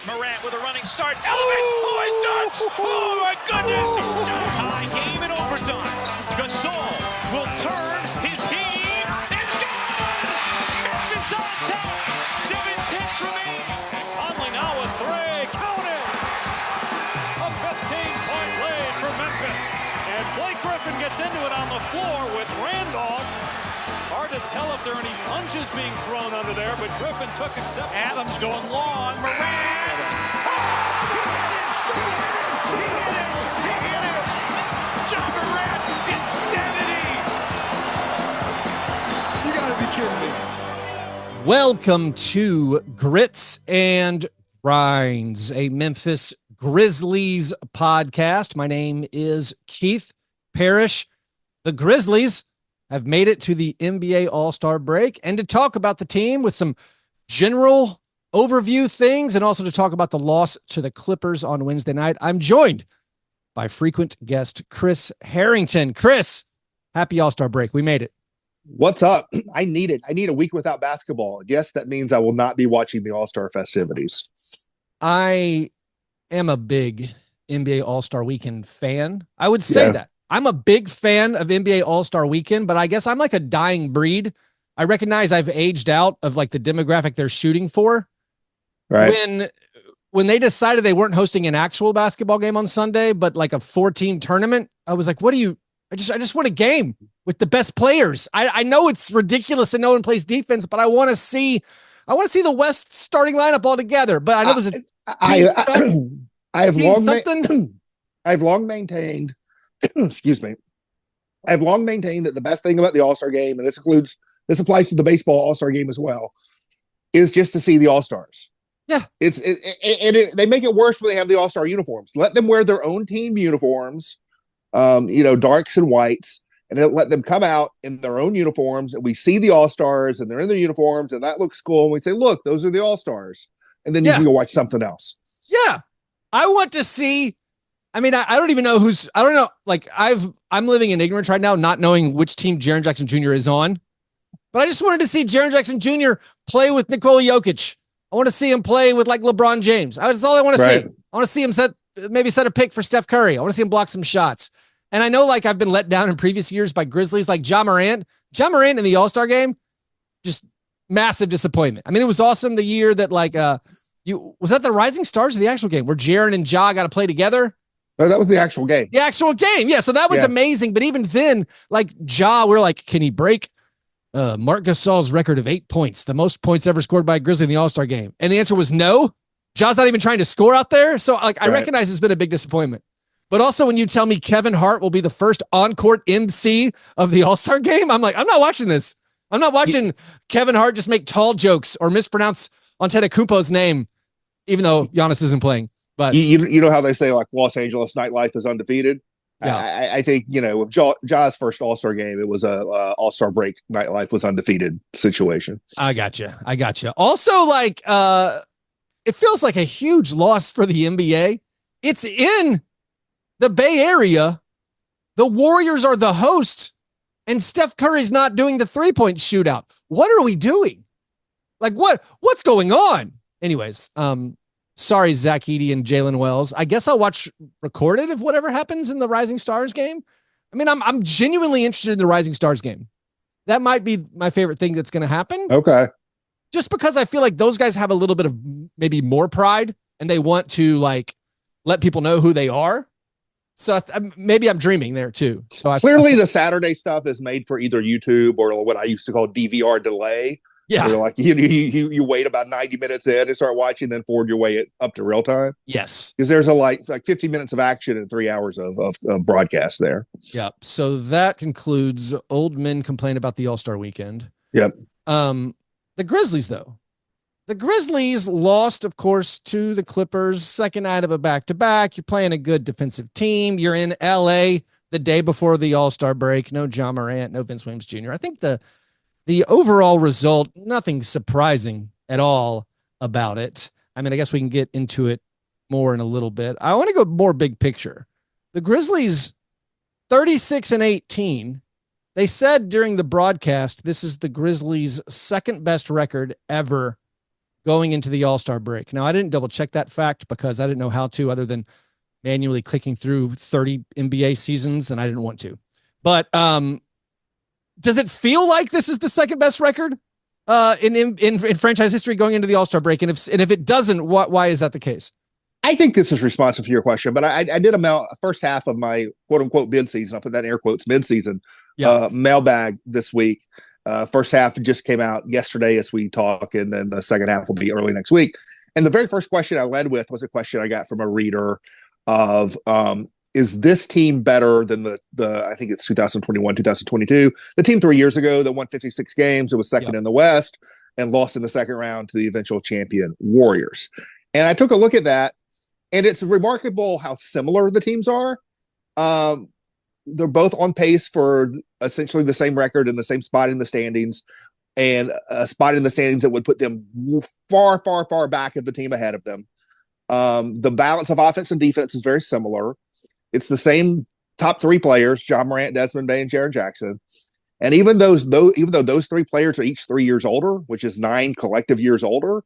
Morant with a running start. Oh, it dunks! Oh, my goodness! Tie game in overtime. Gasol will turn his heat. It's gone! Memphis on top. 7-10 remaining. Conley now with three. Count it! A 15-point lead for Memphis. And Blake Griffin gets into it on the floor with Randolph. Hard to tell if there are any punches being thrown under there, but Griffin took acceptance. Adams going long. Morant! Oh, he hit it! John Morant, insanity! You gotta be kidding me. Welcome to Grits and Grinds, a Memphis Grizzlies podcast. My name is Keith Parrish. The Grizzlies have made it to the NBA All-Star break, and to talk about the team with some general overview things and also to talk about the loss to the Clippers on Wednesday night, I'm joined by frequent guest Chris Herrington. Chris, happy All-Star break. We made it. What's up? I need it. I need a week without basketball. Yes, that means I will not be watching the All-Star festivities. I am a big NBA All-Star Weekend fan. I would say that. I'm a big fan of NBA All-Star Weekend, but I guess I'm like a dying breed. I recognize I've aged out of like the demographic they're shooting for. Right. When they decided they weren't hosting an actual basketball game on Sunday, but like a 4-team tournament, I was like, I just want a game with the best players. I know it's ridiculous and no one plays defense, but I want to see the West starting lineup all together. But I know there's I've long maintained excuse me. I've long maintained that the best thing about the All-Star game, and this applies to the baseball All-Star game as well, is just to see the All-Stars. Yeah. They make it worse when they have the All-Star uniforms. Let them wear their own team uniforms, darks and whites, and then let them come out in their own uniforms, and we see the All-Stars, and they're in their uniforms, and that looks cool, and we say, look, those are the All-Stars. And then you can go watch something else. Yeah. I want to see. I mean, I don't even know I don't know. Like I'm living in ignorance right now, not knowing which team Jaren Jackson Jr. is on, but I just wanted to see Jaren Jackson Jr. play with Nikola Jokic. I want to see him play with like LeBron James. That's all I want to see. I want to see him set a pick for Steph Curry. I want to see him block some shots. And I know like I've been let down in previous years by Grizzlies, like Ja Morant in the All-Star game, just massive disappointment. I mean, it was awesome the year that like, was that the Rising Stars or the actual game where Jaren and Ja got to play together? No, that was the actual game. The actual game. Yeah. So that was amazing. But even then, like we're like, can he break Marc Gasol's record of 8 points, the most points ever scored by a Grizzly in the All-Star game? And the answer was no. Ja's not even trying to score out there. So like, I recognize it's been a big disappointment. But also when you tell me Kevin Hart will be the first on-court MC of the All-Star game, I'm like, I'm not watching this. I'm not watching Kevin Hart just make tall jokes or mispronounce Antetokounmpo's name, even though Giannis isn't playing. But you know how they say like Los Angeles nightlife is undefeated. Yeah. I think with Ja's first All-Star game, it was a All-Star break nightlife was undefeated situation. I gotcha. Also, like it feels like a huge loss for the NBA. It's in the Bay Area. The Warriors are the host, and Steph Curry's not doing the 3-point shootout. What are we doing? Like what's going on? Anyways, sorry, Zach Edey and Jalen Wells. I guess I'll watch recorded of whatever happens in the Rising Stars game. I mean, I'm genuinely interested in the Rising Stars game. That might be my favorite thing that's going to happen. Okay. Just because I feel like those guys have a little bit of maybe more pride and they want to like let people know who they are. So maybe I'm dreaming there too. So clearly the Saturday stuff is made for either YouTube or what I used to call DVR delay. Yeah. Like you wait about 90 minutes in and start watching, then forward your way up to real time. Yes. Because there's like 50 minutes of action and 3 hours of broadcast there. Yep. So that concludes old men complain about the All-Star weekend. Yep. The Grizzlies though. The Grizzlies lost, of course, to the Clippers, second night of a back-to-back. You're playing a good defensive team. You're in LA the day before the All-Star break. No Ja Morant, no Vince Williams Jr. I think the overall result, nothing surprising at all about it. I mean, I guess we can get into it more in a little bit. I want to go more big picture. The Grizzlies, 36-18. They said during the broadcast, this is the Grizzlies' second best record ever going into the All-Star break. Now, I didn't double check that fact because I didn't know how to, other than manually clicking through 30 NBA seasons, and I didn't want to. But does it feel like this is the second best record in franchise history going into the All-Star break? And if it doesn't, why is that the case? I think this is responsive to your question, but I did a first half of my quote unquote mid-season. I'll put that in air quotes, mid-season mailbag this week. First half just came out yesterday as we talk, and then the second half will be early next week. And the very first question I led with was a question I got from a reader of, is this team better than the I think it's 2021, 2022, the team 3 years ago that won 56 games, it was second in the West and lost in the second round to the eventual champion Warriors. And I took a look at that, and it's remarkable how similar the teams are. They're both on pace for essentially the same record and the same spot in the standings, and a spot in the standings that would put them far, far, far back of the team ahead of them. The balance of offense and defense is very similar. It's the same top three players, John Morant, Desmond Bane, and Jaren Jackson. And even though those three players are each 3 years older, which is 9 collective years older,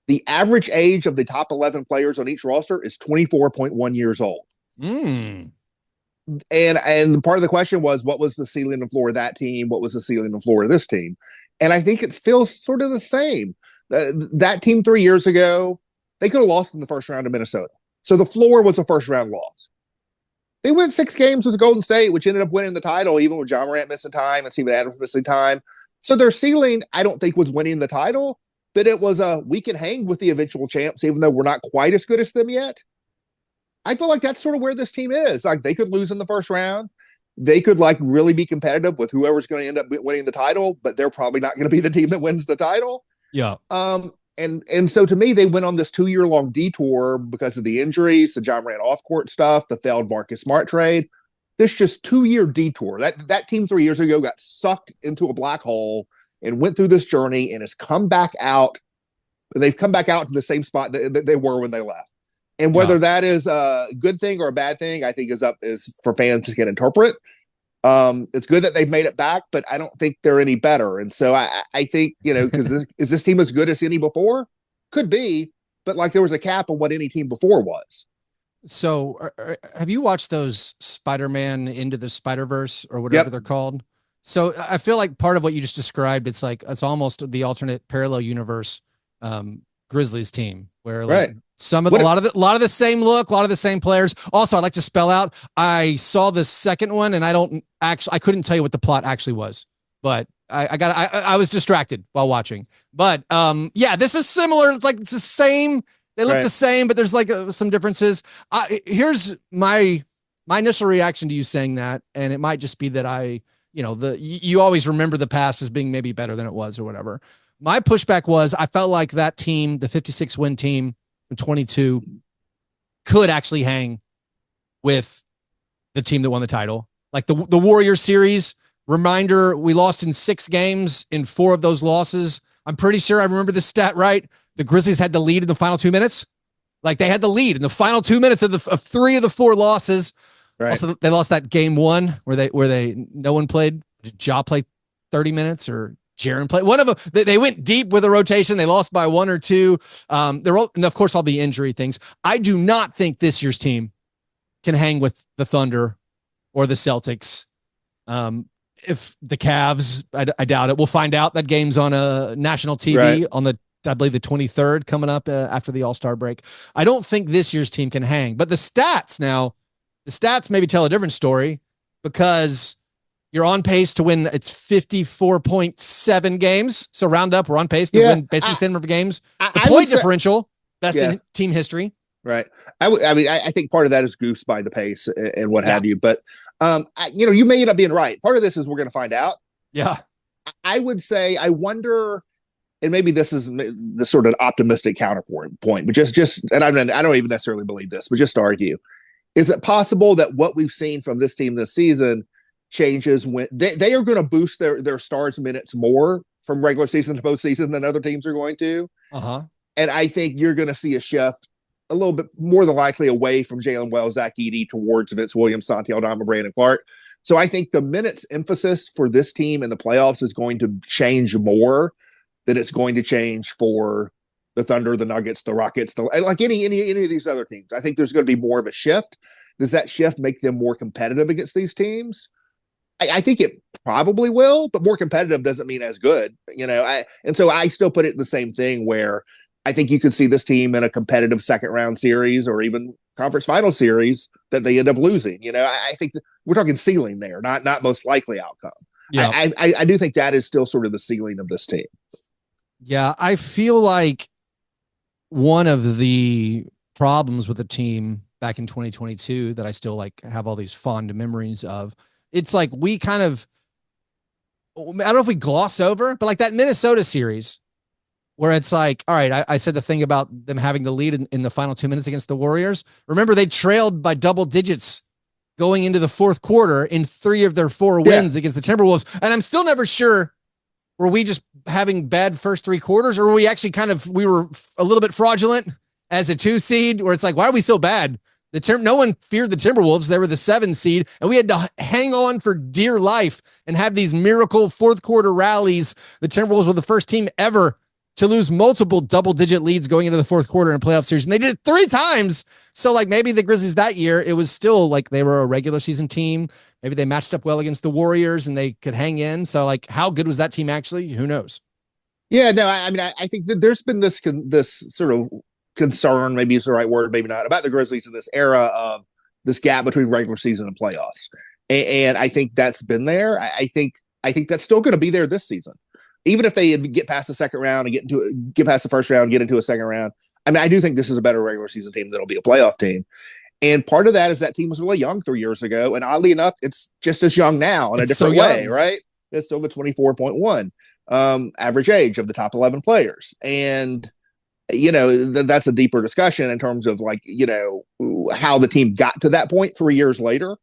the average age of the top 11 players on each roster is 24.1 years old. Mm. And part of the question was, what was the ceiling and floor of that team? What was the ceiling and floor of this team? And I think it feels sort of the same. That team 3 years ago, they could have lost in the first round to Minnesota. So the floor was a first round loss. They went 6 games with Golden State, which ended up winning the title, even with John Morant missing time and Steven Adams missing time. So their ceiling, I don't think, was winning the title, but it was we can hang with the eventual champs, even though we're not quite as good as them yet. I feel like that's sort of where this team is. Like, they could lose in the first round. They could really be competitive with whoever's going to end up winning the title, but they're probably not going to be the team that wins the title. Yeah. And so to me, they went on this 2-year-long detour because of the injuries, the John Morant off-court stuff, the failed Marcus Smart trade. This just 2-year detour. That team 3 years ago got sucked into a black hole and went through this journey and has come back out. They've come back out to the same spot that they were when they left. And whether that is a good thing or a bad thing, I think is for fans to interpret. It's good that they've made it back, but I don't think they're any better. And so I think, because is this team as good as any before? Could be, but there was a cap on what any team before was. So have you watched those Spider-Man Into the Spider-Verse or whatever they're called? So I feel like part of what you just described, it's almost the alternate parallel universe Grizzlies team where a lot of the same look, a lot of the same players. Also, I'd like to spell out, I saw the second one and I couldn't tell you what the plot actually was, but I was distracted while watching. But this is similar. It's the same. They look the same, but there's some differences. Here's my initial reaction to you saying that, and it might just be that you always remember the past as being maybe better than it was or whatever. My pushback was, I felt like that team, the 56 win team in 22, could actually hang with the team that won the title. Like the Warriors series, reminder, we lost in 6 games. In 4 of those losses, I'm pretty sure I remember the stat right, the Grizzlies had the lead in the final 2 minutes. They had the lead in the final 2 minutes of 3 of the 4 losses. Right. Also, they lost that game 1 where no one played. Did Ja play 30 minutes or Jaren played? One of them, they went deep with a rotation. They lost by 1 or 2. And of course, all the injury things. I do not think this year's team can hang with the Thunder or the Celtics. If the Cavs, I doubt it. We'll find out. That game's on a national TV on I believe the 23rd, coming up after the All-Star break. I don't think this year's team can hang, but the stats maybe tell a different story, because you're on pace to win. It's 54.7 games. So round up, we're on pace to win basically the same number of games. The point differential, best in team history. Right. I think part of that is goose by the pace and what have you. But, you may end up being right. Part of this is we're going to find out. Yeah. I would say, I wonder, and maybe this is the sort of optimistic counterpoint, but just, and I don't even necessarily believe this, but just to argue, is it possible that what we've seen from this team this season changes when they are going to boost their stars minutes more from regular season to postseason than other teams are going to? And I think you're going to see a shift a little bit more than likely away from Jalen Wells, Zach Edey towards Vince Williams, Santi Aldama, Brandon Clark. So I think the minutes emphasis for this team in the playoffs is going to change more than it's going to change for the Thunder, the Nuggets, the Rockets, like any of these other teams. I think there's going to be more of a shift. Does that shift make them more competitive against these teams? I think it probably will, but more competitive doesn't mean as good, and so I still put it in the same thing where I think you could see this team in a competitive second round series or even conference final series that they end up losing. I think we're talking ceiling there, not most likely outcome. Yeah. I do think that is still sort of the ceiling of this team. Yeah. I feel like one of the problems with the team back in 2022 that I still like have all these fond memories of, it's like we kind of, I don't know if we gloss over, but like that Minnesota series where it's like, all right, I said the thing about them having the lead in the final 2 minutes against the Warriors. Remember, they trailed by double digits going into the fourth quarter in 3 of their 4 wins against the Timberwolves. And I'm still never sure, were we just having bad first 3 quarters, or were we actually we were a little bit fraudulent as a 2 seed where it's like, why are we so bad? No one feared the Timberwolves. They were the 7 seed, and we had to hang on for dear life and have these miracle fourth quarter rallies. The Timberwolves were the first team ever to lose multiple double-digit leads going into the fourth quarter in a playoff series, and they did it 3 times. So, like, maybe the Grizzlies that year, it was still like they were a regular season team. Maybe they matched up well against the Warriors, and they could hang in. So, like, how good was that team actually? Who knows? Yeah, no, I mean, I think that there's been this sort of concern, maybe it's the right word, maybe not, about the Grizzlies in this era of this gap between regular season and playoffs. And I think that's been there. I think that's still going to be there this season. Even if they get past the second round and get past the first round, get into a second round. I mean, I do think this is a better regular season team that'll be a playoff team. And part of that is that team was really young 3 years ago. And oddly enough, it's just as young now in a different way, right? It's still the 24.1 average age of the top 11 players. And, that's a deeper discussion in terms of like, how the team got to that point 3 years later.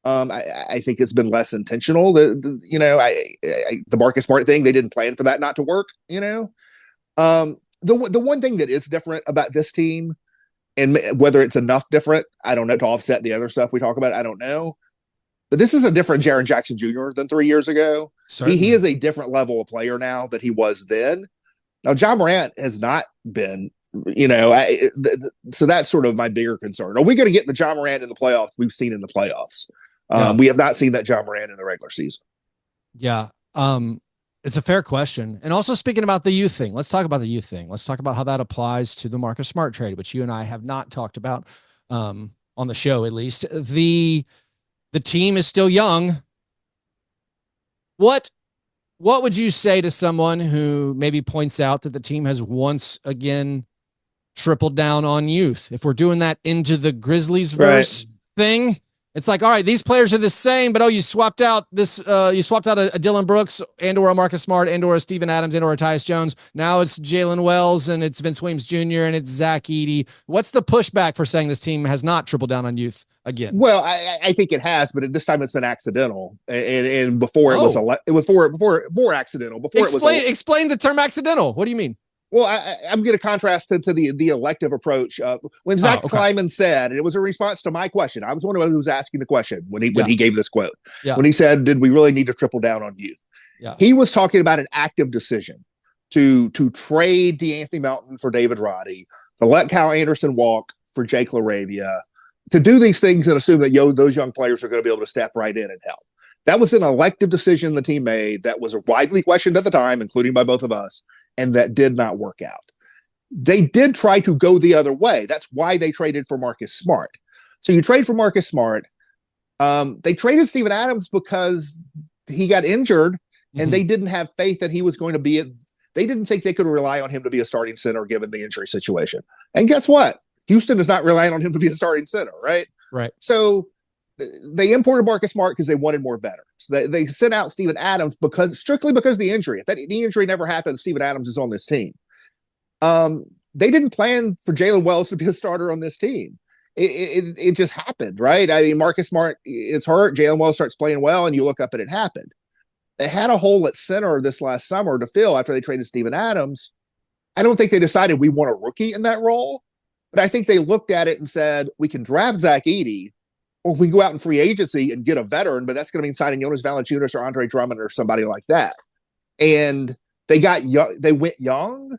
I think it's been less intentional. The Marcus Smart thing, they didn't plan for that not to work. The one thing that is different about this team, and whether it's enough different, I don't know, to offset the other stuff we talk about, I don't know. But this is a different Jaren Jackson Jr. than 3 years ago. He is a different level of player now than he was then. Now, John Morant has not been, so that's sort of my bigger concern. Are we going to get the John Morant in the playoffs we've seen in the playoffs? We have not seen that John Morant in the regular season. Yeah. It's a fair question. And also, speaking about the youth thing, let's talk about the youth thing. Let's talk about how that applies to the Marcus Smart trade, which you and I have not talked about on the show, at least. The team is still young. What would you say to someone who maybe points out that the team has once again tripled down on youth? If we're doing that into the Grizzlies verse thing, it's like, all right, these players are the same, but you swapped out a Dylan Brooks and or a Marcus Smart and or a Steven Adams and or a Tyus Jones. Now it's Jalen Wells and it's Vince Williams Jr. and it's Zach Edey. What's the pushback for saying this team has not tripled down on youth again? Well, I think it has, but this time it's been accidental, and before it was more accidental. Explain the term accidental. What do you mean? Well, I'm going to contrast to the elective approach. When Zach Kleiman said, and it was a response to my question, I was one of those who was asking the question when he gave this quote. Yeah. When he said, "Did we really need to triple down on youth?" Yeah. He was talking about an active decision to trade DeAnthony Melton for David Roddy, to let Kyle Anderson walk for Jake LaRavia, to do these things and assume that those young players are going to be able to step right in and help. That was an elective decision the team made that was widely questioned at the time, including by both of us, and that did not work out. They did try to go the other way. That's why they traded for Marcus Smart. So you trade for Marcus Smart. They traded Steven Adams because he got injured, and they didn't have faith that he was going to be they didn't think they could rely on him to be a starting center given the injury situation. And guess what? Houston is not relying on him to be a starting center, right? Right. So they imported Marcus Smart because they wanted more veterans. They sent out Steven Adams strictly because of the injury. If that knee injury never happened, Steven Adams is on this team. They didn't plan for Jalen Wells to be a starter on this team. It just happened, right? I mean, Marcus Smart is hurt. Jalen Wells starts playing well, and you look up and it happened. They had a hole at center this last summer to fill after they traded Steven Adams. I don't think they decided we want a rookie in that role, but I think they looked at it and said, we can draft Zach Edey, or we go out in free agency and get a veteran, but that's going to mean signing Jonas Valanciunas or Andre Drummond or somebody like that. And they got young. They went young.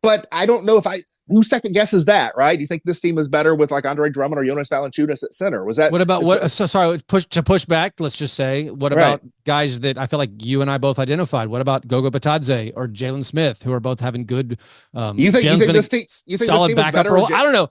But I don't know who second guesses that, right? Do you think this team is better with like Andre Drummond or Jonas Valanciunas at center? What about so sorry, to push back, let's just say, what about guys that I feel like you and I both identified? What about Gogo Batadze or Jalen Smith, who are both having good you think this team solid backup role? I don't know.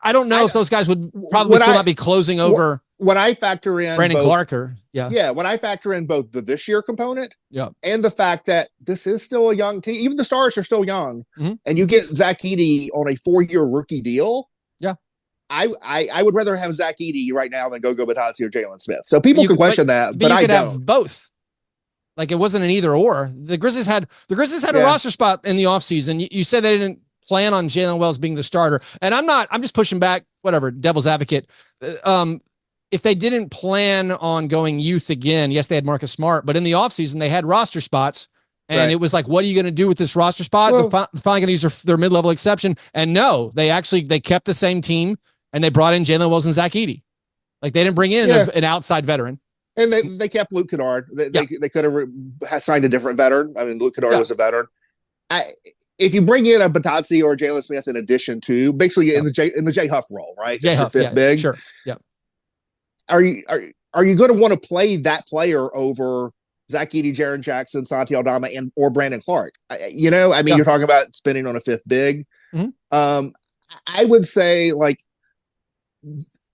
I don't know if those guys would probably still not be closing over when I factor in Brandon both, Clark or when I factor in both the this year component yeah, and the fact that this is still a young team, even the stars are still young, and you get Zach Edey on a 4-year rookie deal. Yeah. I would rather have Zach Edey right now than Gogo Batadze or Jalen Smith. So people can question that, but I don't. Have both. Like it wasn't an either or. The Grizzlies had a roster spot in the offseason. You said they didn't plan on Jalen Wells being the starter. And I'm just pushing back, whatever, devil's advocate. If they didn't plan on going youth again, yes, they had Marcus Smart, but in the offseason, they had roster spots. And it was like, what are you going to do with this roster spot? Well, they're finally going to use their mid-level exception. And no, they kept the same team and they brought in Jalen Wells and Zach Edey. Like they didn't bring in an outside veteran. And they kept Luke Kennard. They could have signed a different veteran. I mean, Luke Kennard was a veteran. If you bring in a Batadze or Jalen Smith in addition to basically in the J Huff role, right? J Huff, fifth big. Sure. Yeah. Are you going to want to play that player over Zach Edey, Jaren Jackson, Santi Aldama, or Brandon Clark? You're talking about spending on a fifth big. Mm-hmm. I would say like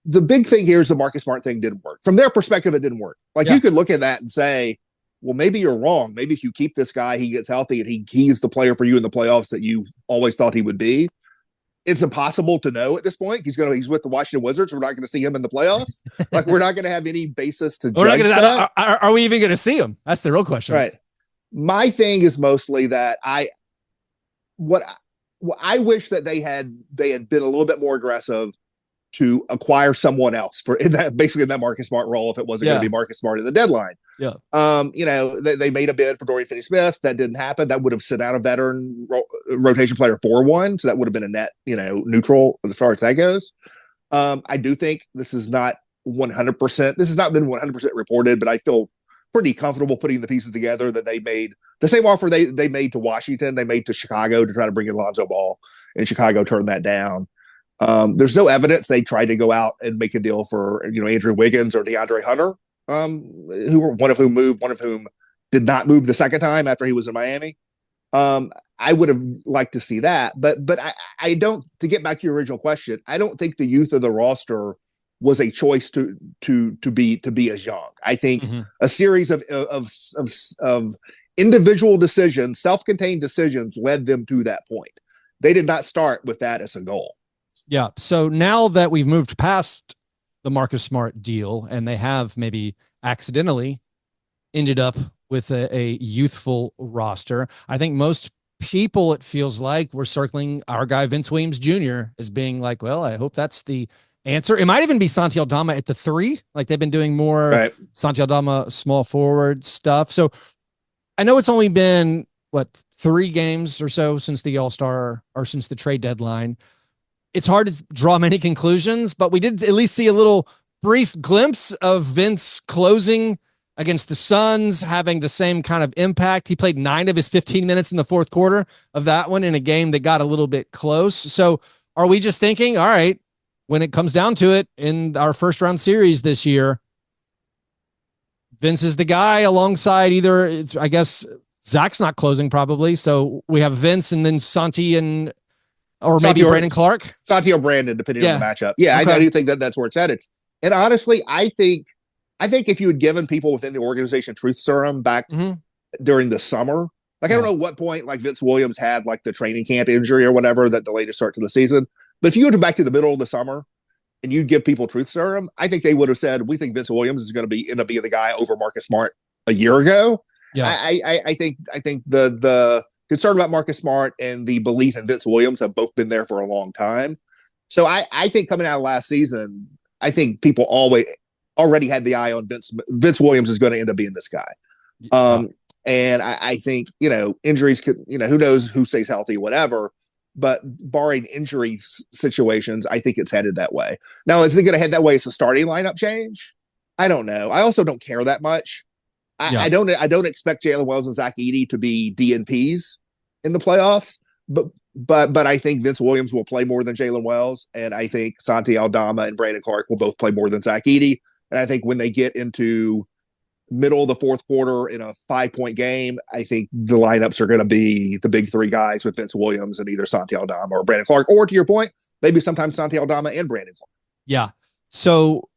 the big thing here is the Marcus Smart thing didn't work. From their perspective, it didn't work. Like you could look at that and say, well, maybe you're wrong. Maybe if you keep this guy, he gets healthy and he's the player for you in the playoffs that you always thought he would be. It's impossible to know at this point. He's with the Washington Wizards. We're not going to see him in the playoffs. Like we're not going to have any basis to judge that. Are we even going to see him? That's the real question. Right. My thing is mostly that I wish that they had been a little bit more aggressive to acquire someone else in that Marcus Smart role if it wasn't going to be Marcus Smart at the deadline. Yeah. They made a bid for Dorian Finney-Smith. That didn't happen. That would have sent out a veteran rotation player for one. So that would have been a net, neutral as far as that goes. I do think this is not 100%. This has not been 100% reported, but I feel pretty comfortable putting the pieces together that they made the same offer they made to Washington. They made to Chicago to try to bring in Lonzo Ball, and Chicago turned that down. There's no evidence they tried to go out and make a deal for, Andrew Wiggins or DeAndre Hunter, one of whom moved, one of whom did not move the second time after he was in Miami. I would have liked to see that, but I don't, to get back to your original question, I don't think the youth of the roster was a choice to be as young. I think a series of individual decisions, self-contained decisions led them to that point. They did not start with that as a goal. Yeah. So now that we've moved past the Marcus Smart deal and they have maybe accidentally ended up with a youthful roster, I think most people, it feels like, we're circling our guy Vince Williams Jr. as being like, well, I hope that's the answer. It might even be Santi Aldama at the 3. Like they've been doing more Santi Aldama small forward stuff. So I know it's only been 3 games or so since the All-Star or since the trade deadline. It's hard to draw many conclusions, but we did at least see a little brief glimpse of Vince closing against the Suns, having the same kind of impact. He played 9 of his 15 minutes in the fourth quarter of that one in a game that got a little bit close. So are we just thinking, all right, when it comes down to it in our first round series this year, Vince is the guy alongside I guess Zach's not closing probably. So we have Vince and then Santi or maybe Brandon Clark? Santi or Brandon, depending on the matchup. Yeah, okay. I do think that's where it's headed. And honestly, I think if you had given people within the organization truth serum back during the summer, I don't know what point Vince Williams had the training camp injury or whatever that delayed the start to the season. But if you go back to the middle of the summer and you'd give people truth serum, I think they would have said, we think Vince Williams is going to end up being the guy over Marcus Smart a year ago. Yeah. I think the concern about Marcus Smart and the belief in Vince Williams have both been there for a long time. So I think coming out of last season, I think people already had the eye on Vince Williams is going to end up being this guy. And I think, injuries could, who knows who stays healthy, whatever, but barring injury situations, I think it's headed that way. Now, is it going to head that way as a starting lineup change? I don't know. I also don't care that much. I don't expect Jalen Wells and Zach Edey to be DNPs in the playoffs. but I think Vince Williams will play more than Jalen Wells, and I think Santi Aldama and Brandon Clark will both play more than Zach Edey. And I think when they get into middle of the fourth quarter in a 5-point game, I think the lineups are going to be the big three guys with Vince Williams and either Santi Aldama or Brandon Clark, or to your point, maybe sometimes Santi Aldama and Brandon Clark. Yeah. So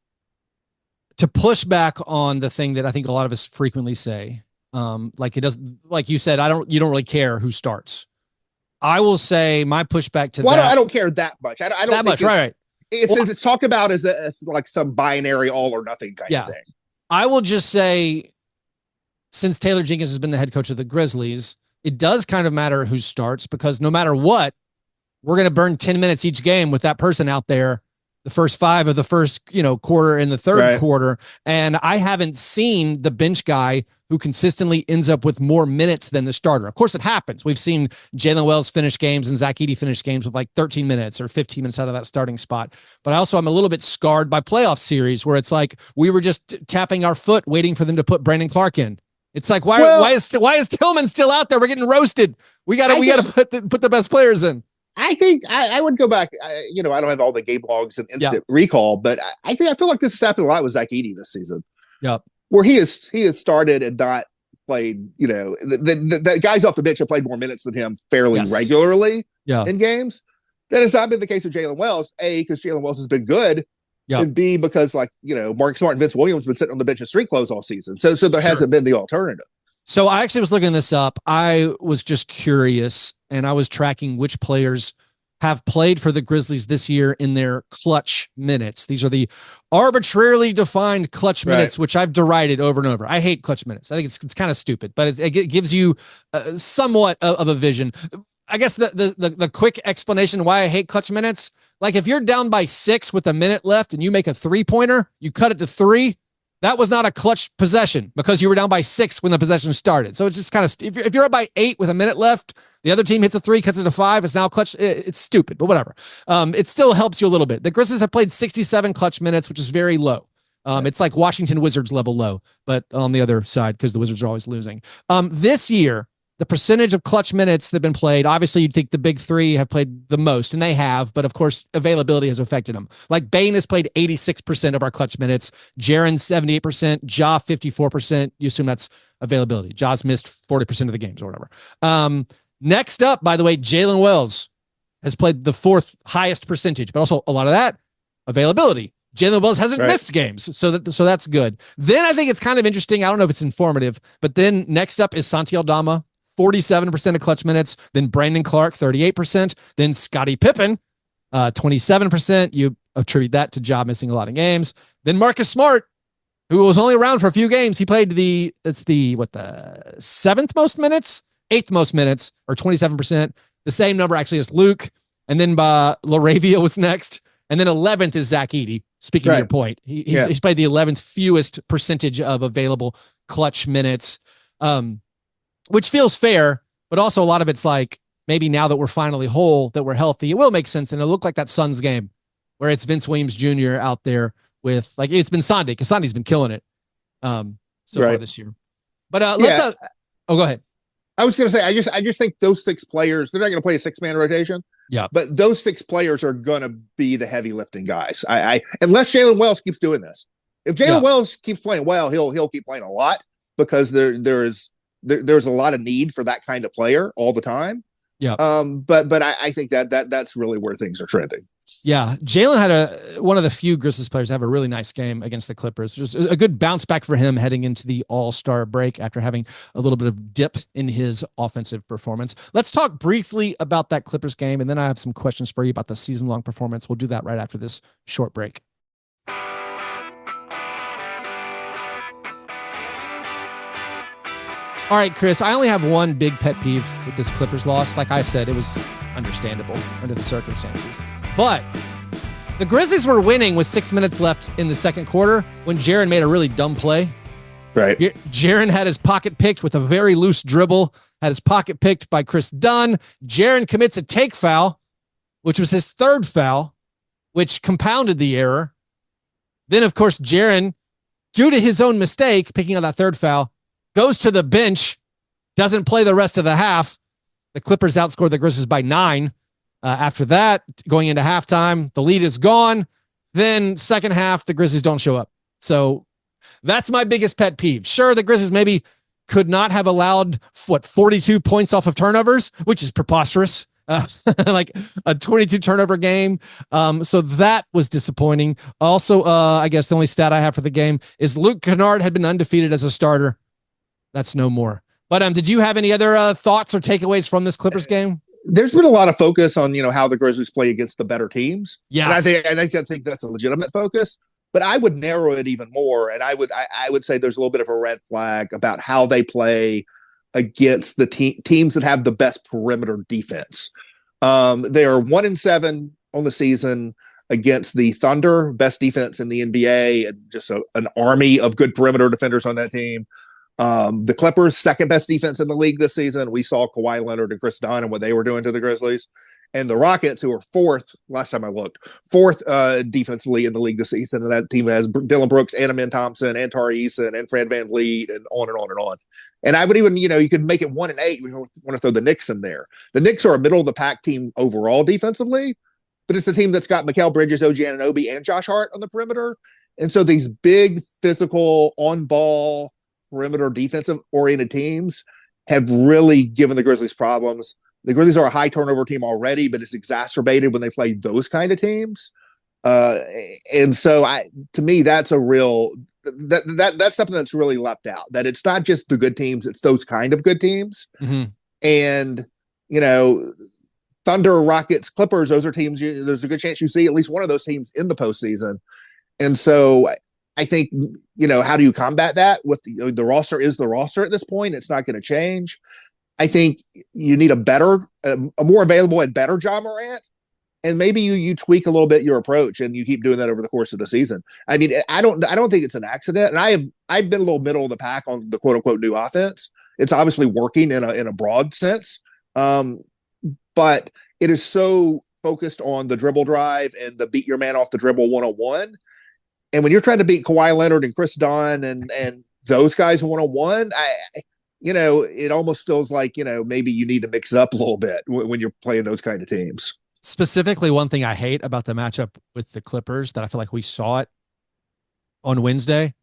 to push back on the thing that I think a lot of us frequently say, like it does, like you said, you don't really care who starts. I will say my pushback to that. I don't care that much. I don't that much. Right. It's talked about as like some binary all or nothing kind of thing. I will just say, since Taylor Jenkins has been the head coach of the Grizzlies, it does kind of matter who starts, because no matter what, we're going to burn 10 minutes each game with that person out there, the first 5 of the first, quarter and the third quarter. And I haven't seen the bench guy who consistently ends up with more minutes than the starter. Of course it happens. We've seen Jalen Wells finish games and Zach Edey finish games with like 13 minutes or 15 minutes out of that starting spot. But I'm a little bit scarred by playoff series where it's like, we were just tapping our foot, waiting for them to put Brandon Clark in. It's like, why is Tillman still out there? We're getting roasted. We got to put the best players in. I think I would go back. I don't have all the game logs and instant recall, but I feel like this has happened a lot with Zach Edey this season. Yep. Where he has started and not played, the guys off the bench have played more minutes than him fairly regularly in games. That has not been the case with Jalen Wells, A, because Jalen Wells has been good, and B, because Mark Smart and Vince Williams have been sitting on the bench in street clothes all season. So there hasn't been the alternative. So I actually was looking this up. I was just curious, and I was tracking which players have played for the Grizzlies this year in their clutch minutes. These are the arbitrarily defined clutch minutes, which I've derided over and over. I hate clutch minutes. I think it's kind of stupid, but it gives you somewhat of a vision. I guess the quick explanation why I hate clutch minutes, like if you're down by 6 with a minute left and you make a 3-pointer, you cut it to 3. That was not a clutch possession because you were down by 6 when the possession started. So it's just kind of, if you're up by 8 with a minute left, the other team hits a 3, cuts it to 5. It's now clutch. It's stupid, but whatever. It still helps you a little bit. The Grizzlies have played 67 clutch minutes, which is very low. It's like Washington Wizards level low, but on the other side, because the Wizards are always losing. This year, the percentage of clutch minutes that have been played, obviously you'd think the big 3 have played the most, and they have, but of course availability has affected them. Like Bane has played 86% of our clutch minutes, Jaren 78%, Ja 54%. You assume that's availability. Ja's missed 40% of the games or whatever. Next up, by the way, Jalen Wells has played the 4th highest percentage, but also a lot of that availability. Jalen Wells hasn't missed games, so that's good. Then I think it's kind of interesting. I don't know if it's informative, but then next up is Santi Aldama, 47% of clutch minutes. Then Brandon Clark, 38%. Then Scottie Pippen, 27%. You attribute that to Ja missing a lot of games. Then Marcus Smart, who was only around for a few games. He played the 7th most minutes, 8th most minutes, or 27%. The same number actually as Luke. And then LaRavia was next. And then 11th is Zach Edey. Speaking of your point, he's played the 11th fewest percentage of available clutch minutes. Which feels fair, but also a lot of it's like, maybe now that we're finally whole, that we're healthy, it will make sense. And it'll look like that Suns game where it's Vince Williams Jr. out there with, like, it's been Sandy, because Sandy's been killing it so far this year. But let's go ahead. I was going to say, I just think those 6 players, they're not going to play a 6-man rotation. Yeah. But those 6 players are going to be the heavy lifting guys. Unless Jalen Wells keeps doing this. If Jalen Wells keeps playing well, he'll keep playing a lot, because there's a lot of need for that kind of player all the time. Yeah. But I think that's really where things are trending. Yeah. Jalen had one of the few Grizzlies players to have a really nice game against the Clippers. Just a good bounce back for him heading into the All-Star break after having a little bit of dip in his offensive performance. Let's talk briefly about that Clippers game, and then I have some questions for you about the season-long performance. We'll do that right after this short break. All right, Chris, I only have one big pet peeve with this Clippers loss. Like I said, it was understandable under the circumstances. But the Grizzlies were winning with 6 minutes left in the second quarter when Jaren made a really dumb play. Right. Jaren had his pocket picked with a very loose dribble, had his pocket picked by Chris Dunn. Jaren commits a take foul, which was his 3rd foul, which compounded the error. Then, of course, Jaren, due to his own mistake, picking up that 3rd foul, goes to the bench, doesn't play the rest of the half, The Clippers outscored the Grizzlies by 9. After that, going into halftime, the lead is gone. Then second half, the Grizzlies don't show up. So that's my biggest pet peeve. Sure, the Grizzlies maybe could not have allowed 42 points off of turnovers, which is preposterous. Like a 22 turnover game. So that was disappointing. Also, I guess the only stat I have for the game is Luke Kennard had been undefeated as a starter. That's no more. But did you have any other thoughts or takeaways from this Clippers game? There's been a lot of focus on, how the Grizzlies play against the better teams. Yeah. And I think that's a legitimate focus, but I would narrow it even more. And I would say there's a little bit of a red flag about how they play against the teams that have the best perimeter defense. They are 1-7 on the season against the Thunder, best defense in the NBA, and just an army of good perimeter defenders on that team. The Clippers, second best defense in the league this season. We saw Kawhi Leonard and Chris Dunn and what they were doing to the Grizzlies. And the Rockets, who are fourth, last time I looked, fourth defensively in the league this season. And that team has Dylan Brooks, and Amin Thompson, and Tari Eason, and Fred VanVleet, and on and on and on. And I would even, you could make it 1-8. We want to throw the Knicks in there. The Knicks are a middle of the pack team overall defensively, but it's a team that's got Mikal Bridges, OG Anunoby, and Josh Hart on the perimeter. And so these big, physical, on-ball, perimeter defensive-oriented teams have really given the Grizzlies problems. The Grizzlies are a high turnover team already, but it's exacerbated when they play those kind of teams. And so to me, that's a real that's something that's really left out, that it's not just the good teams, it's those kind of good teams. Mm-hmm. And, Thunder, Rockets, Clippers, those are teams, there's a good chance you see at least one of those teams in the postseason. And so I think, how do you combat that with the roster is the roster at this point? It's not going to change. I think you need a more available and better Ja Morant. And maybe you tweak a little bit your approach, and you keep doing that over the course of the season. I mean, I don't think it's an accident. And I've been a little middle of the pack on the quote unquote new offense. It's obviously working in a broad sense. But it is so focused on the dribble drive and the beat your man off the dribble 1-on-1. And when you're trying to beat Kawhi Leonard and Chris Dunn and those guys 1-on-1, it almost feels like, maybe you need to mix it up a little bit when you're playing those kind of teams. Specifically, one thing I hate about the matchup with the Clippers that I feel like we saw it on Wednesday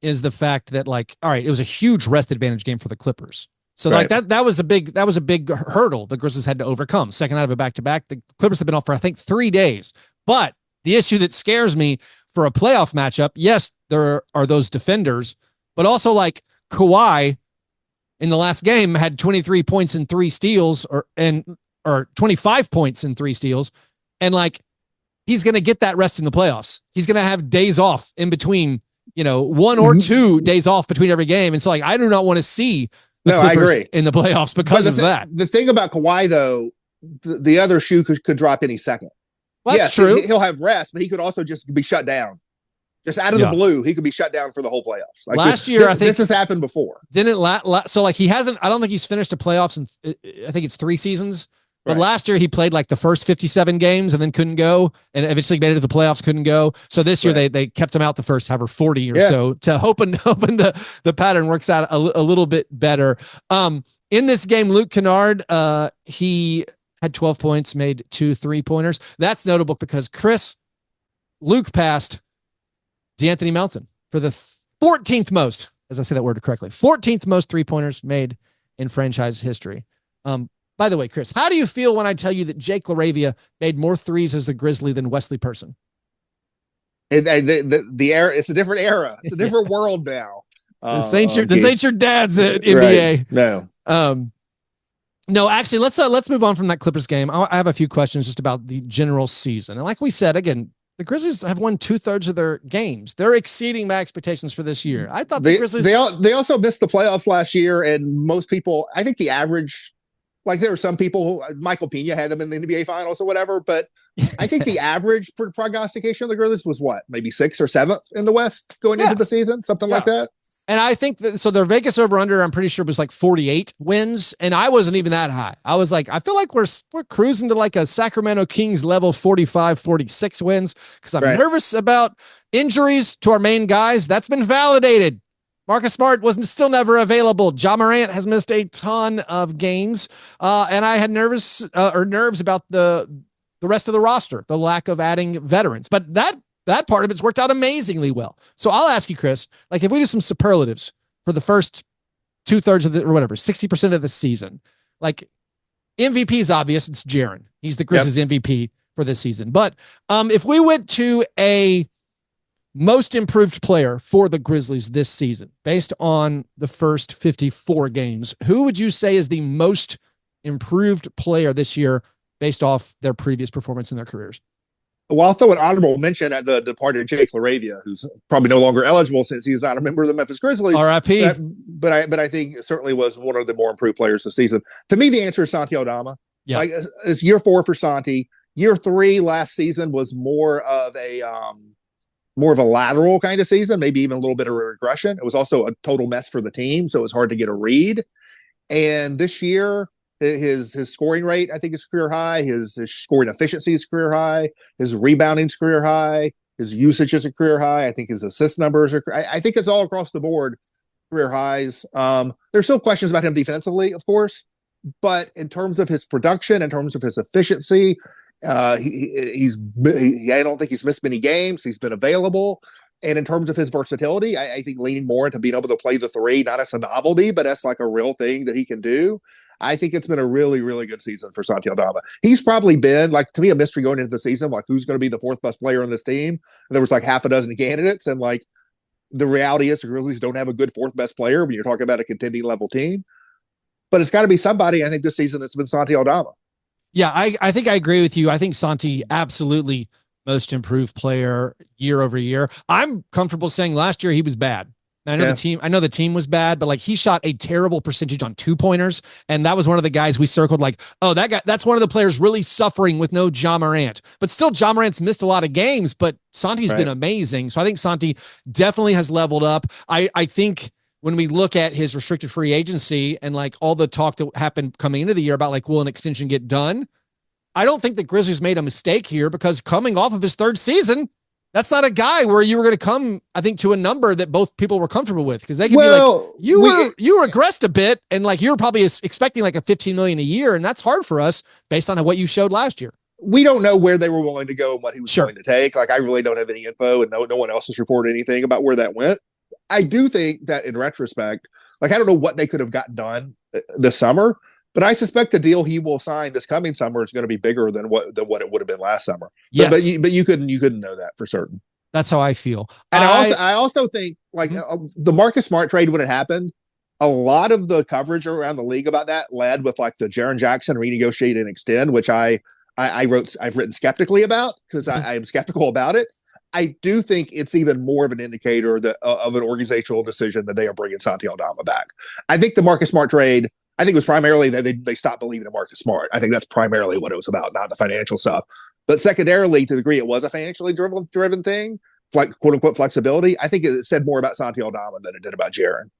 is the fact that, like, all right, it was a huge rest advantage game for the Clippers. So right. Like that was a big hurdle the Grizzlies had to overcome. Second out of a back-to-back. The Clippers have been off for, I think, 3 days. But the issue that scares me for a playoff matchup, yes, there are those defenders, but also like Kawhi in the last game had 23 points and 3 steals or 25 points and 3 steals. And like, he's going to get that rest in the playoffs. He's going to have days off in between, 1 or 2 days off between every game. And so like, I do not want to see the Clippers I agree in the playoffs because of that. The thing about Kawhi though, the other shoe could drop any second. Well, that's true. He'll have rest, but he could also just be shut down. Just out of the blue, he could be shut down for the whole playoffs. Like last year, I think this has happened before. Didn't so like he hasn't. I don't think he's finished the playoffs in. I think it's 3 seasons. But right. Last year he played like the first 57 games and then couldn't go, and eventually made it to the playoffs, couldn't go. So this year they kept him out the first 40 or so to hoping the pattern works out a little bit better. In this game, Luke Kennard, he had 12 points, made 2 3-pointers. That's notable because Luke passed DeAnthony Melton for the 14th most, as I say that word correctly, 14th most 3-pointers made in franchise history. By the way, Chris, how do you feel when I tell you that Jake LaRavia made more threes as a Grizzly than Wesley Person? The era, it's a different era. It's a different world now. This ain't your dad's NBA. Right. No, actually, let's move on from that Clippers game. I have a few questions just about the general season. And like we said, again, the Grizzlies have won 2/3 of their games. They're exceeding my expectations for this year. I thought the Grizzlies. They also missed the playoffs last year, and most people, I think the average, like there were some people who, Michael Pena had them in the NBA Finals or whatever, but I think the average prognostication of the Grizzlies was what, maybe 6th or 7th in the West going into the season, something like that. And I think that, so their Vegas over under, I'm pretty sure was like 48 wins. And I wasn't even that high. I was like, I feel like we're cruising to like a Sacramento Kings level 45, 46 wins. Cause I'm nervous about injuries to our main guys. That's been validated. Marcus Smart wasn't still never available. Ja Morant has missed a ton of games. And I had nerves about the rest of the roster, the lack of adding veterans. But that part of it's worked out amazingly well. So I'll ask you, Chris, like if we do some superlatives for the first 2/3 of the, or whatever, 60% of the season, like MVP is obvious. It's Jaren. He's the Grizzlies MVP for this season. But if we went to a most improved player for the Grizzlies this season, based on the first 54 games, who would you say is the most improved player this year based off their previous performance in their careers? Well, I'll throw an honorable mention at the departed Jake LaRavia, who's probably no longer eligible since he's not a member of the Memphis Grizzlies. R.I.P. But I think certainly was one of the more improved players this season. To me, the answer is Santi Aldama. Yeah. Like it's year 4 for Santi. Year 3 last season was more of a lateral kind of season, maybe even a little bit of a regression. It was also a total mess for the team, so it was hard to get a read. And this year, his scoring rate, I think, is career high. His scoring efficiency is career high. His rebounding is career high. His usage is a career high. I think his assist numbers are. I think it's all across the board career highs. There's still questions about him defensively, of course, but in terms of his production, in terms of his efficiency, I don't think he's missed many games. He's been available. And in terms of his versatility, I think leaning more into being able to play the 3, not as a novelty, but as like a real thing that he can do. I think it's been a really, really good season for Santi Aldama. He's probably been, like, to me, a mystery going into the season, like who's going to be the 4th best player on this team. And there was like half a dozen candidates. And like the reality is the Grizzlies don't have a good 4th best player when you're talking about a contending level team. But it's got to be somebody. I think this season it's been Santi Aldama. Yeah, I think I agree with you. I think Santi absolutely most improved player year over year. I'm comfortable saying last year he was bad. And I know the team was bad, but like he shot a terrible percentage on 2-pointers. And that was one of the guys we circled like, oh, that guy, that's one of the players really suffering with no Ja Morant. But still, Ja Morant's missed a lot of games, but Santi's been amazing. So I think Santi definitely has leveled up. I think when we look at his restricted free agency and like all the talk that happened coming into the year about like, will an extension get done? I don't think the Grizzlies made a mistake here because coming off of his 3rd season, that's not a guy where you were going to come, I think, to a number that both people were comfortable with, because they can be like, you regressed a bit, and like you were probably expecting like a $15 million a year, and that's hard for us based on what you showed last year. We don't know where they were willing to go and what he was willing to take. Like I really don't have any info, and no one else has reported anything about where that went. I do think that in retrospect, like I don't know what they could have gotten done this summer. But I suspect the deal he will sign this coming summer is going to be bigger than what it would have been last summer. Yes. But you couldn't know that for certain. That's how I feel. And I also think like the Marcus Smart trade when it happened, a lot of the coverage around the league about that led with like the Jaren Jackson renegotiate and extend, which I've written skeptically about because I am skeptical about it. I do think it's even more of an indicator that of an organizational decision that they are bringing Santi Aldama back. I think the Marcus Smart trade, I think it was primarily that they stopped believing in Marcus Smart. I think that's primarily what it was about, not the financial stuff. But secondarily, to the degree it was a financially driven thing, like quote unquote flexibility, I think it said more about Santi Aldama than it did about Jaren.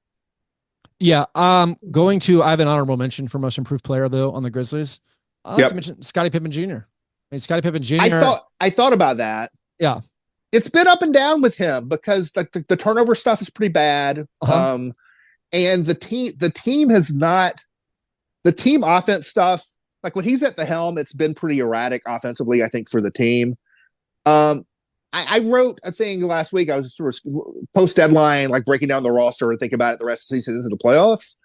Yeah. I have an honorable mention for most improved player though on the Grizzlies. I like to mention Scottie Pippen Jr. I mean, Scottie Pippen Jr. I thought about that. Yeah. It's been up and down with him because the turnover stuff is pretty bad. And the team has not, the team offense stuff, like when he's at the helm, it's been pretty erratic offensively, I think, for the team. I wrote a thing last week. I was sort of post deadline, like breaking down the roster and thinking about it the rest of the season into the playoffs.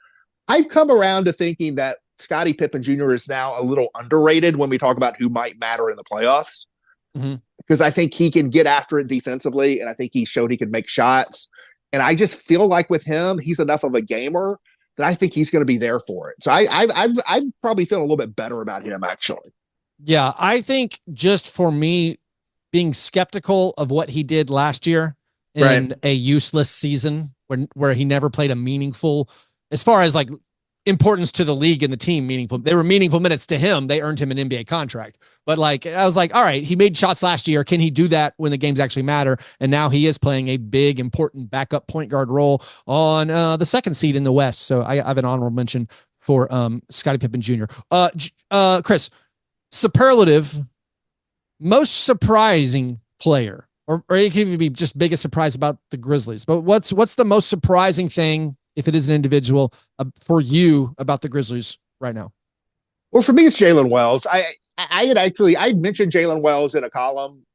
I've come around to thinking that Scottie Pippen Jr. is now a little underrated when we talk about who might matter in the playoffs. Because I think he can get after it defensively, and I think he showed he can make shots. And I just feel like with him, he's enough of a gamer that I think he's going to be there for it. So I'm probably feeling a little bit better about him, actually. Yeah, I think just for me, being skeptical of what he did last year in a useless season where he never played a meaningful, as far as like importance to the league and the team, meaningful. They were meaningful minutes to him. They earned him an NBA contract. But like, I was like, all right, he made shots last year. Can he do that when the games actually matter? And now he is playing a big, important backup point guard role on the 2nd seed in the West. So I have an honorable mention for Scottie Pippen Jr. Chris, superlative, most surprising player or it can even be just biggest surprise about the Grizzlies. But what's the most surprising thing, if it is an individual, for you about the Grizzlies right now? Well, for me, it's Jalen Wells. I mentioned Jalen Wells in a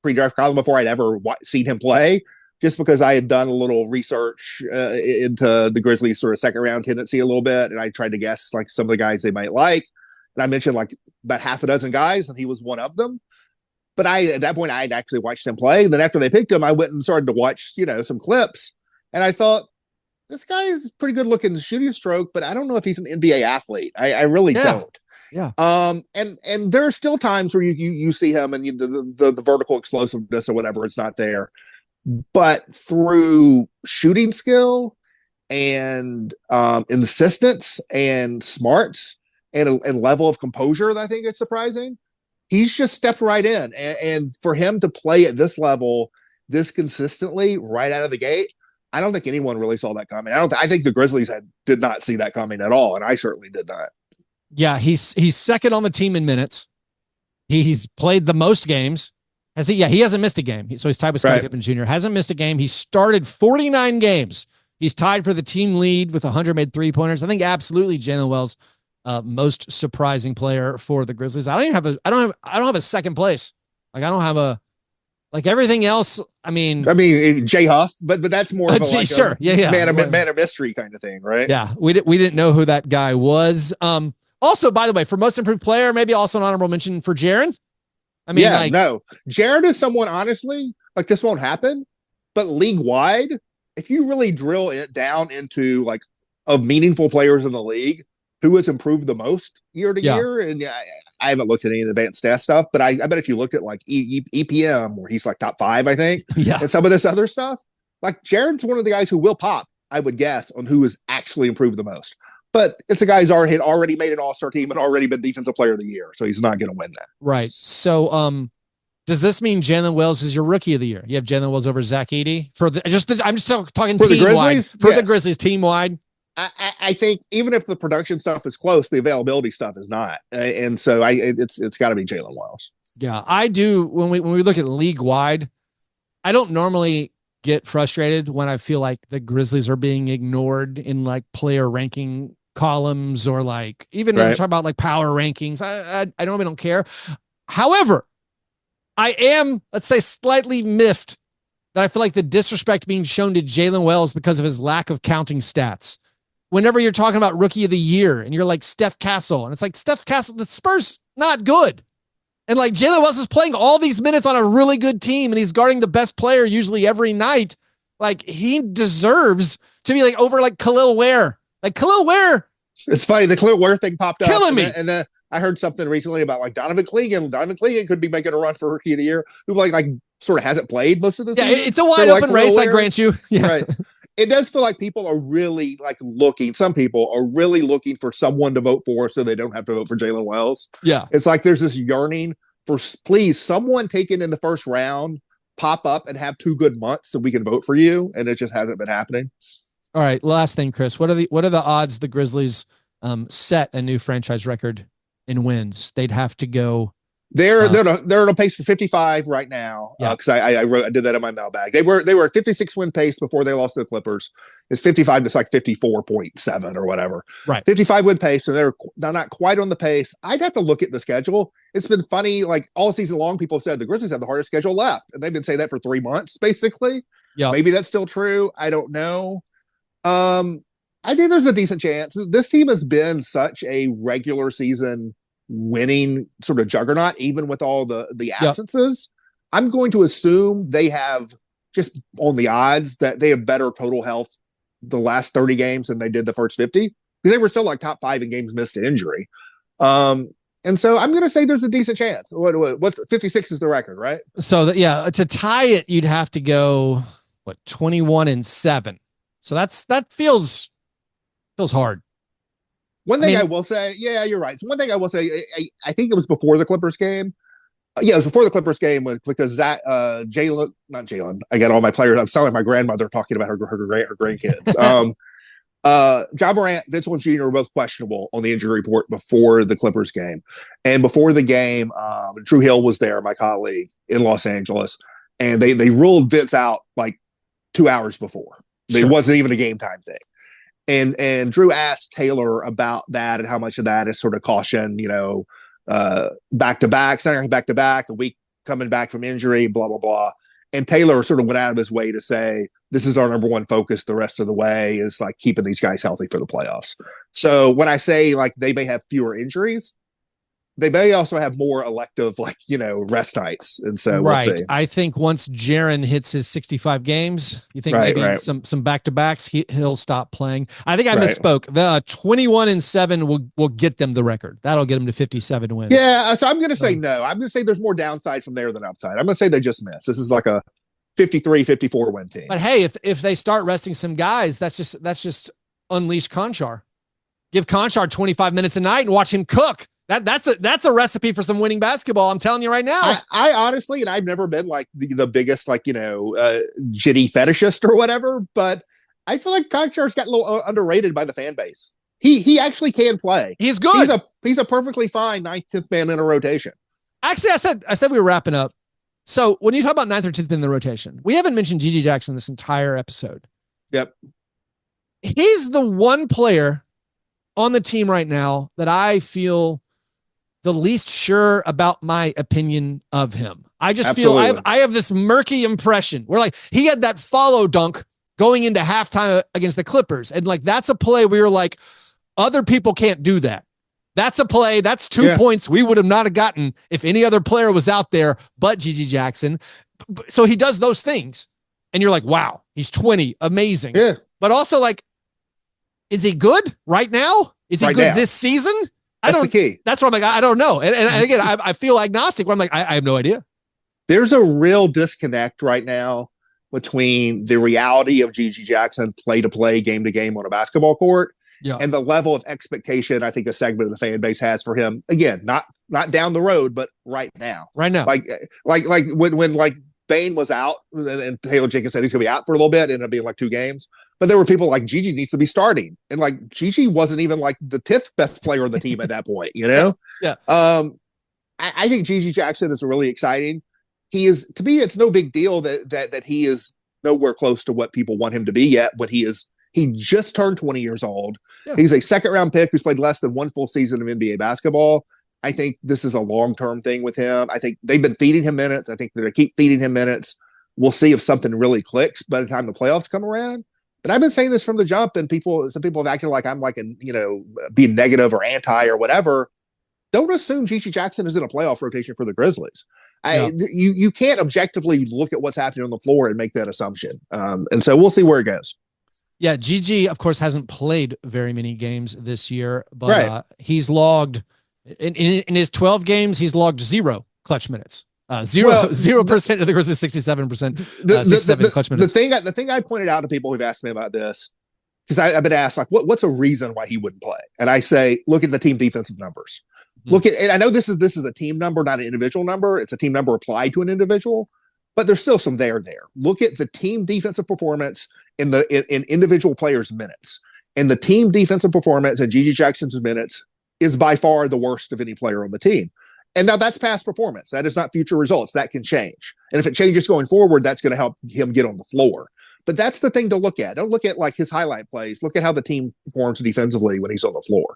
pre-draft column before I'd ever seen him play, just because I had done a little research into the Grizzlies sort of second round tendency a little bit. And I tried to guess like some of the guys they might like. And I mentioned like about half a dozen guys, and he was one of them. But at that point, I'd actually watched him play. And then after they picked him, I went and started to watch, some clips. And I thought, this guy is pretty good looking shooting stroke, but I don't know if he's an NBA athlete. I really don't. Yeah. And there are still times where you see him and the vertical explosiveness or whatever, it's not there. But through shooting skill and insistence and smarts and level of composure, that I think it's surprising. He's just stepped right in. And for him to play at this level, this consistently right out of the gate, I don't think anyone really saw that coming. I think the Grizzlies did not see that coming at all, and I certainly did not. Yeah, he's second on the team in minutes. He's played the most games. Has he? Yeah, he hasn't missed a game. So he's tied with Scottie Pippen Jr. Hasn't missed a game. He started 49 games. He's tied for the team lead with 100 made 3-pointers. I think absolutely Jalen Wells, most surprising player for the Grizzlies. I don't have a second place. Like I don't have a. Like everything else, I mean, Jay Huff, but that's more of a sure, man of mystery kind of thing, right? Yeah, we didn't know who that guy was. Also, by the way, for most improved player, maybe also an honorable mention for Jaren. No, Jaren is someone, honestly, like this won't happen, but league wide, if you really drill it down into like of meaningful players in the league, who has improved the most year to year, and I haven't looked at any of the advanced stat stuff, but I bet if you look at like EPM, where he's like top 5, I think, and some of this other stuff, like Jaren's one of the guys who will pop, I would guess, on who has actually improved the most. But it's a guy who's already made an all-star team and already been defensive player of the year, so he's not going to win that. Right. So, does this mean Jalen Wells is your rookie of the year? You have Jalen Wells over Zach Edey I'm just talking for team wide for the Grizzlies team wide. I think even if the production stuff is close, the availability stuff is not, and so it's got to be Jalen Wells. Yeah, I do. When we look at league wide, I don't normally get frustrated when I feel like the Grizzlies are being ignored in like player ranking columns or like even when you talk about like power rankings. I normally don't care. However, I am, let's say, slightly miffed that I feel like the disrespect being shown to Jalen Wells because of his lack of counting stats. Whenever you're talking about rookie of the year and you're like Steph Castle, and it's like Steph Castle, the Spurs, not good. And like Jalen Wells is playing all these minutes on a really good team and he's guarding the best player usually every night. Like he deserves to be like over like Khalil Ware. Like Khalil Ware. It's funny. The Khalil Ware thing popped up. Killing me. And then I heard something recently about like Donovan Clegan. Donovan Clegan could be making a run for rookie of the year, who like sort of hasn't played most of the season. Yeah, it's a wide open race, I grant you. Yeah. Right. It does feel like people are really like some people are really looking for someone to vote for so they don't have to vote for Jalen Wells. Yeah. It's like there's this yearning for, please, someone taken in the first round, pop up and have 2 good months so we can vote for you. And it just hasn't been happening. All right. Last thing, Chris, what are the odds the Grizzlies set a new franchise record in wins? They'd have to go. They're on a pace for 55 right now. Because I did that in my mailbag. They were a 56 win pace before they lost to the Clippers. It's 55. It's like 54.7 or whatever. Right. 55 win pace. So they're not quite on the pace. I'd have to look at the schedule. It's been funny. Like all season long, people said the Grizzlies have the hardest schedule left, and they've been saying that for 3 months basically. Yeah. Maybe that's still true. I don't know. I think there's a decent chance. This team has been such a regular season winning sort of juggernaut, even with all the absences. Yep. I'm going to assume they have, just on the odds, that they have better total health the last 30 games than they did the first 50, because they were still like top 5 in games missed to injury. And so I'm going to say there's a decent chance. What's 56 is the record, right? So to tie it, you'd have to go 21-7. So that feels hard. One thing I will say, yeah, you're right. So one thing I will say, I think it was before the Clippers game. Yeah, it was before the Clippers game because not Jalen. I got all my players. I'm sounding like my grandmother talking about her grandkids. Ja Morant, Vince Williams Jr. were both questionable on the injury report before the Clippers game. And before the game, Drew Hill was there, my colleague in Los Angeles. and they ruled Vince out like 2 hours before. It wasn't even a game time thing. And Drew asked Taylor about that and how much of that is sort of caution, back to back, Saturday back to back, a week coming back from injury, blah, blah, blah. And Taylor sort of went out of his way to say, this is our number one focus the rest of the way, is like keeping these guys healthy for the playoffs. So when I say like they may have fewer injuries, they may also have more elective, rest nights. And so we'll see. I think once Jaren hits his 65 games, you think maybe some back-to-backs, he'll stop playing. I think I misspoke. The 21-7 will get them the record. That'll get them to 57 wins. Yeah, so I'm going to say no. I'm going to say there's more downside from there than upside. I'm going to say they just missed. This is like a 53, 54 win team. But hey, if they start resting some guys, that's just unleash Conchar. Give Conchar 25 minutes a night and watch him cook. That's a recipe for some winning basketball. I'm telling you right now. I honestly, and I've never been like the biggest, Jitty fetishist or whatever, but I feel like Konchar's got a little underrated by the fan base. He actually can play. He's good. He's a perfectly fine 9th, 10th man in a rotation. Actually, I said we were wrapping up. So when you talk about 9th or 10th man in the rotation, we haven't mentioned GG Jackson this entire episode. Yep. He's the one player on the team right now that I feel the least sure about my opinion of him. I just feel I have this murky impression where like he had that follow dunk going into halftime against the Clippers. And like, that's a play where you're like, other people can't do that. That's a play. That's 2 points we would have not have gotten if any other player was out there but GG Jackson. So he does those things and you're like, wow, he's 20. Amazing. Yeah. But also like, is he good right now? Is he good this season? That's the key. That's where I'm like, I don't know. And again, I feel agnostic where I'm like, I have no idea. There's a real disconnect right now between the reality of GG Jackson play to play, game to game on a basketball court and the level of expectation I think a segment of the fan base has for him. Again, not down the road, but right now. Like when Bane was out and Taylor Jenkins said he's going to be out for a little bit, ended up being like 2 games. But there were people like Gigi needs to be starting. And like Gigi wasn't even like the 10th best player on the team at that point, Yeah. I think GG Jackson is really exciting. He is, to me, it's no big deal that he is nowhere close to what people want him to be yet, but he just turned 20 years old. Yeah. He's a 2nd round pick who's played less than 1 full season of NBA basketball. I think this is a long-term thing with him. I think they've been feeding him minutes. I think they're going to keep feeding him minutes. We'll see if something really clicks by the time the playoffs come around. But I've been saying this from the jump, and some people have acted like I'm like, being negative or anti or whatever. Don't assume GG Jackson is in a playoff rotation for the Grizzlies. You can't objectively look at what's happening on the floor and make that assumption. And so we'll see where it goes. Yeah, GG, of course, hasn't played very many games this year, but he's logged in his 12 games, he's logged 0 clutch minutes. 0% of the Grizzlies, 67%, 67 clutch minutes. The thing I pointed out to people who've asked me about this, because I've been asked like, what's a reason why he wouldn't play? And I say, look at the team defensive numbers. And I know this is a team number, not an individual number. It's a team number applied to an individual, but there's still some there. Look at the team defensive performance in individual players' minutes, and the team defensive performance at GG Jackson's minutes is by far the worst of any player on the team. And now that's past performance. That is not future results. That can change. And if it changes going forward, that's going to help him get on the floor. But that's the thing to look at. Don't look at like his highlight plays. Look at how the team performs defensively when he's on the floor.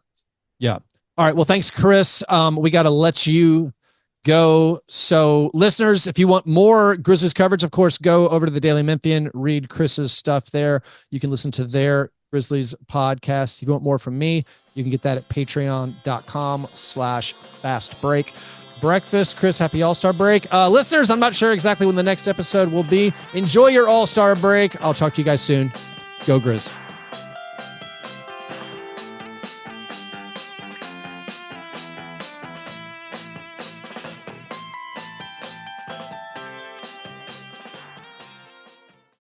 Yeah. All right. Well, thanks, Chris. We got to let you go. So listeners, if you want more Grizzlies coverage, of course, go over to the Daily Memphian, read Chris's stuff there. You can listen to their Grizzlies podcast. If you want more from me, you can get that at patreon.com/fastbreak. Breakfast. Chris, happy All-Star break. Listeners, I'm not sure exactly when the next episode will be. Enjoy your All-Star break. I'll talk to you guys soon. Go Grizz.